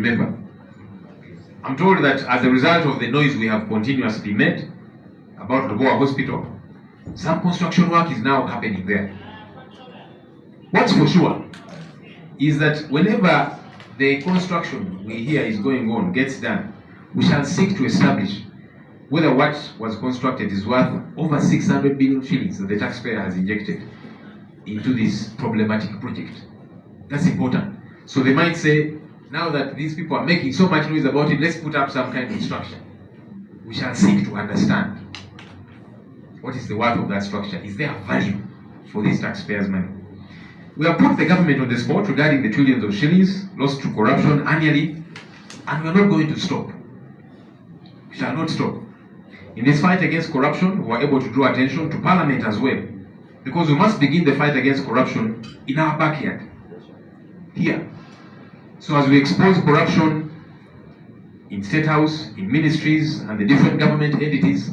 remember. I'm told that as a result of the noise we have continuously made about the Boa Hospital, some construction work is now happening there. What's for sure is that whenever the construction we hear is going on gets done, we shall seek to establish whether what was constructed is worth over 600 billion shillings that the taxpayer has injected into this problematic project. That's important. So they might say, now that these people are making so much noise about it, let's put up some kind of structure. We shall seek to understand what is the worth of that structure. Is there value for these taxpayers' money? We have put the government on the spot regarding the trillions of shillings lost to corruption annually, and we are not going to stop. We shall not stop. In this fight against corruption, we are able to draw attention to Parliament as well, because we must begin the fight against corruption in our backyard, here. So as we expose corruption in State House, in ministries, and the different government entities,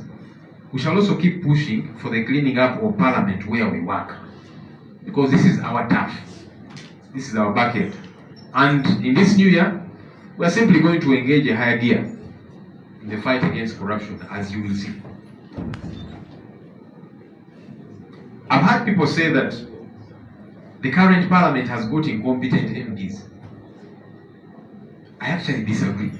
we shall also keep pushing for the cleaning up of Parliament where we work, because this is our turf. This is our backyard. And in this new year, we are simply going to engage a higher gear in the fight against corruption, as you will see. I've heard people say that the current Parliament has got incompetent MPs. I actually disagree.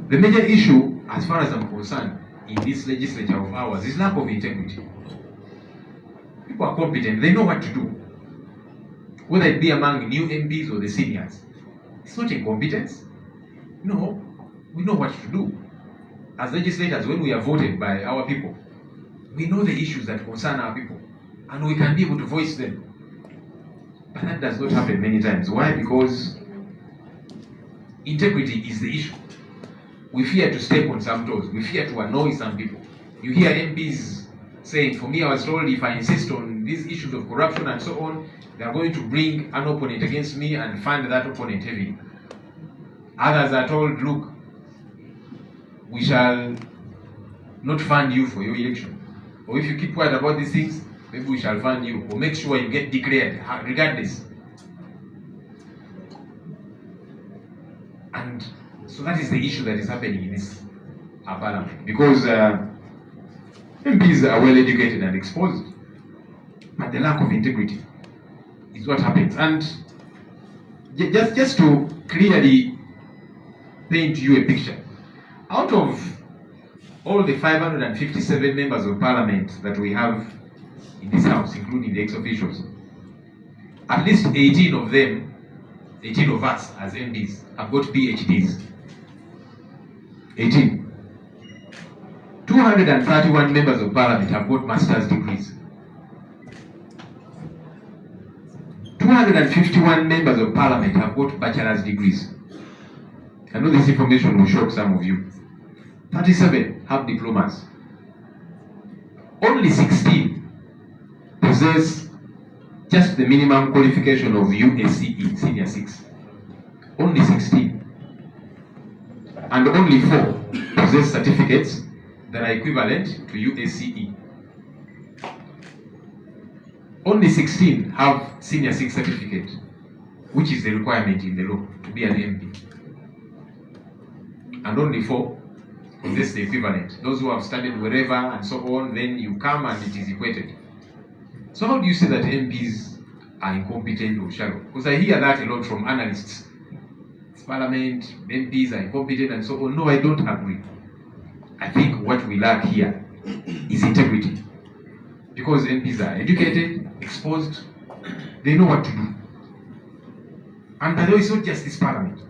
The major issue, as far as I'm concerned, in this legislature of ours is lack of integrity. People are competent, they know what to do. Whether it be among new MPs or the seniors. It's not incompetence. No, we know what to do. As legislators, when we are voted by our people, we know the issues that concern our people, and we can be able to voice them. But that does not happen many times. Why? Because integrity is the issue. We fear to step on some toes. We fear to annoy some people. You hear MPs saying, for me, I was told if I insist on these issues of corruption and so on, they are going to bring an opponent against me and fund that opponent heavily. Others are told, look, we shall not fund you for your election. Or if you keep quiet about these things, maybe we shall fund you, or make sure you get declared, regardless. And so that is the issue that is happening in this parliament. Because MPs are well educated and exposed, but the lack of integrity is what happens. And just to clearly paint you a picture, out of all the 557 members of parliament that we have in this house, including the ex-officials, at least 18 of them, 18 of us as MPs, have got PhDs. 18. 231 members of parliament have got master's degrees. 251 members of parliament have got bachelor's degrees. I know this information will shock some of you. 37 have diplomas. Only 16 possess just the minimum qualification of USCE, Senior 6. Only 16. And only 4 possess certificates that are equivalent to USCE. Only 16 have Senior 6 certificate, which is the requirement in the law to be an MP. And only 4 possess the equivalent. Those who have studied wherever and so on, then you come and it is equated. So how do you say that MPs are incompetent or shallow? Because I hear that a lot from analysts. It's Parliament, MPs are incompetent and so on. No, I don't agree. I think what we lack here is integrity. Because MPs are educated, exposed, they know what to do. And by the way, it's not just this Parliament.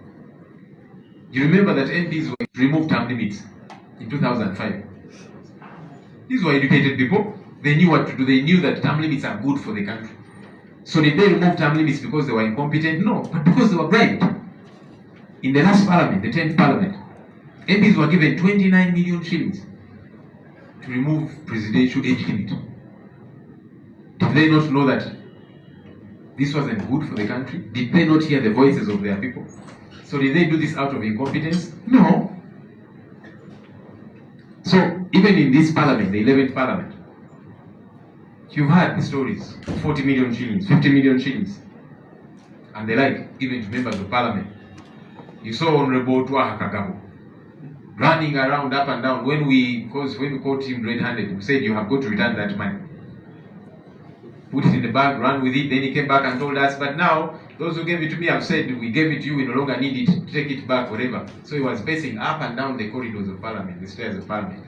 You remember that MPs were removed term limits in 2005. These were educated people. They knew what to do. They knew that term limits are good for the country. So did they remove term limits because they were incompetent? No, but because they were bribed. In the last Parliament, the 10th Parliament, MPs were given 29 million shillings to remove presidential age limit. Did they not know that this wasn't good for the country? Did they not hear the voices of their people? So did they do this out of incompetence? No. So even in this Parliament, the 11th Parliament, you've heard the stories, 40 million shillings, 50 million shillings. and the like, even to members of parliament. You saw Honorable Twaha Kagabo running around up and down when we caught him red-handed. We said, you have got to return that money. Put it in the bag, ran with it, then he came back and told us, but now, those who gave it to me have said, we gave it to you, we no longer need it, take it back, whatever. So he was pacing up and down the corridors of parliament, the stairs of parliament.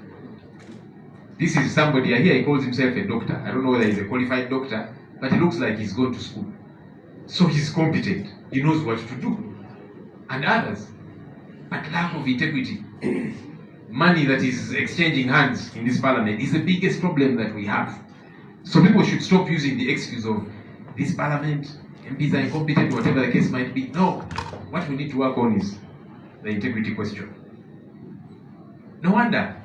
This is somebody, here he calls himself a doctor. I don't know whether he's a qualified doctor, but it looks like he's gone to school. So he's competent, he knows what to do. And others, but lack of integrity. Money that is exchanging hands in this parliament is the biggest problem that we have. So people should stop using the excuse of this parliament, MPs are incompetent, whatever the case might be. No, what we need to work on is the integrity question. No wonder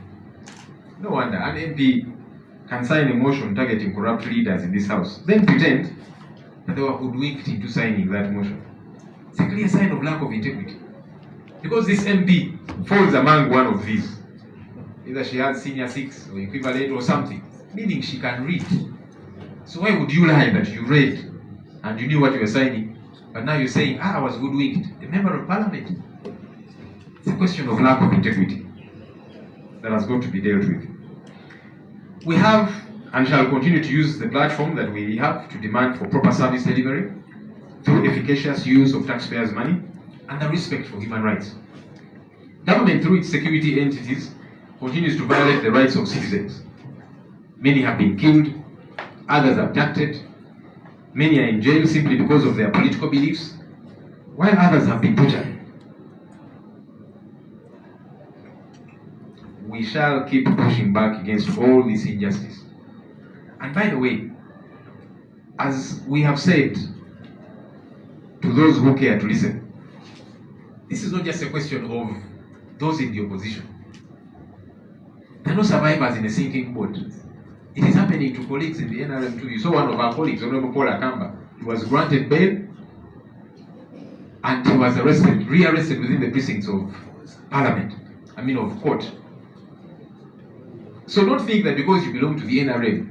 an MP can sign a motion targeting corrupt leaders in this house, then pretend that they were hoodwinked into signing that motion. It's a clear sign of lack of integrity. Because this MP falls among one of these. Either she has senior 6 or equivalent or something, meaning she can read. So why would you lie that you read and you knew what you were signing, but now you're saying, I was hoodwinked, a member of parliament? It's a question of lack of integrity that has got to be dealt with. We have and shall continue to use the platform that we have to demand for proper service delivery through efficacious use of taxpayers' money and the respect for human rights. Government, through its security entities, continues to violate the rights of citizens. Many have been killed, others abducted, many are in jail simply because of their political beliefs, while others have been butchered. We shall keep pushing back against all this injustice. And by the way, as we have said to those who care to listen, this is not just a question of those in the opposition. There are no survivors in a sinking boat. It is happening to colleagues in the NRM too. You saw one of our colleagues, Honorable Paul Akamba. He was granted bail and he was rearrested within the precincts of parliament. Of court. So don't think that because you belong to the NRM,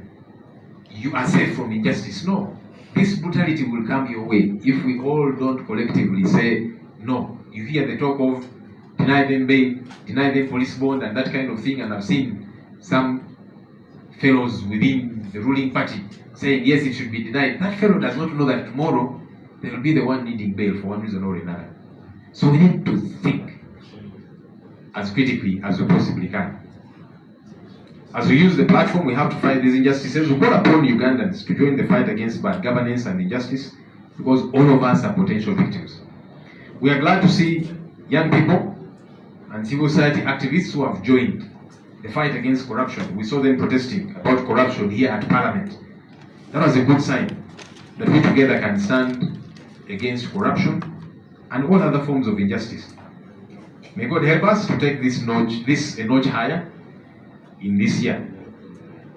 you are safe from injustice. No. This brutality will come your way if we all don't collectively say no. You hear the talk of deny them bail, deny them police bond and that kind of thing, and I've seen some fellows within the ruling party saying yes, it should be denied. That fellow does not know that tomorrow they will be the one needing bail for one reason or another. So we need to think as critically as we possibly can. As we use the platform, we have to fight these injustices. We call upon Ugandans to join the fight against bad governance and injustice because all of us are potential victims. We are glad to see young people and civil society activists who have joined the fight against corruption. We saw them protesting about corruption here at Parliament. That was a good sign that we together can stand against corruption and all other forms of injustice. May God help us to take this a notch higher in this year.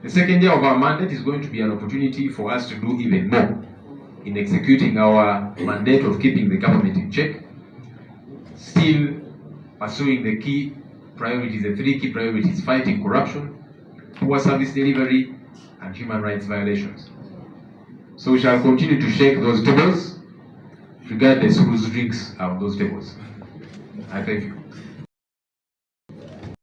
The second year of our mandate is going to be an opportunity for us to do even more in executing our mandate of keeping the government in check, still pursuing the key priorities, the 3 key priorities: fighting corruption, poor service delivery, and human rights violations. So we shall continue to shake those tables, regardless whose drinks are on those tables. I thank you.